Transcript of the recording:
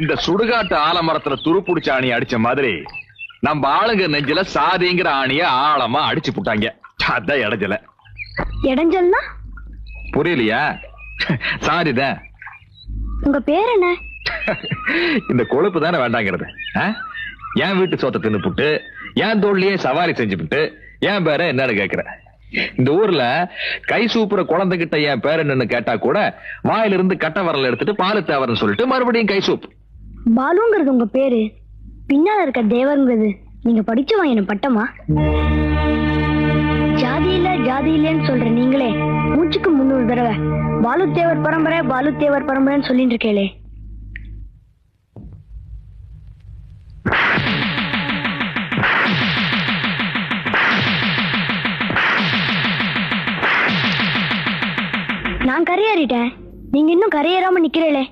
இந்த சுடுகாட்டு ஆலமரத்துல துருப்புடிச்ச ஆணி அடிச்ச மாதிரி நம்ம ஆளுங்க நெஞ்சில சாதிங்கிற ஆணிய ஆழமா அடிச்சு புட்டாங்க. அதான் இடைஞ்சல. இடைஞ்சல்னா புரியலையா? சாரிதான். உங்க பேர் என்ன? இந்த கொழுப்பு தானே வேண்டாங்கிறது. என் வீட்டு சோத்தை தின்னு புட்டு என் தோல்லையே சவாரி செஞ்சு புட்டு என் பேர என்னன்னு கேக்குற? இந்த ஊர்ல கை சூப்புற குழந்தைகிட்ட என் பேர் என்னன்னு கேட்டா கூட வாயிலிருந்து கட்ட வரல எடுத்துட்டு பாலு தேவர்னு சொல்லிட்டு மறுபடியும் கை சூப். பாலுங்கிறது உங்க பேரு, பின்னால இருக்க தேவருங்கிறது நீங்க படிச்சு வாங்கின பட்டமா? ஜாதி இல்ல ஜாதி இல்லன்னு சொல்ற நீங்களே மூச்சுக்கு 300 தடவை பாலு தேவர் பரம்பரை பாலு தேவர் பரம்பரைன்னு சொல்லிட்டு இருக்கேளே. நான் கரையேறிட்டேன், நீங்க இன்னும் கரையேறாம நிக்கிறீங்களே.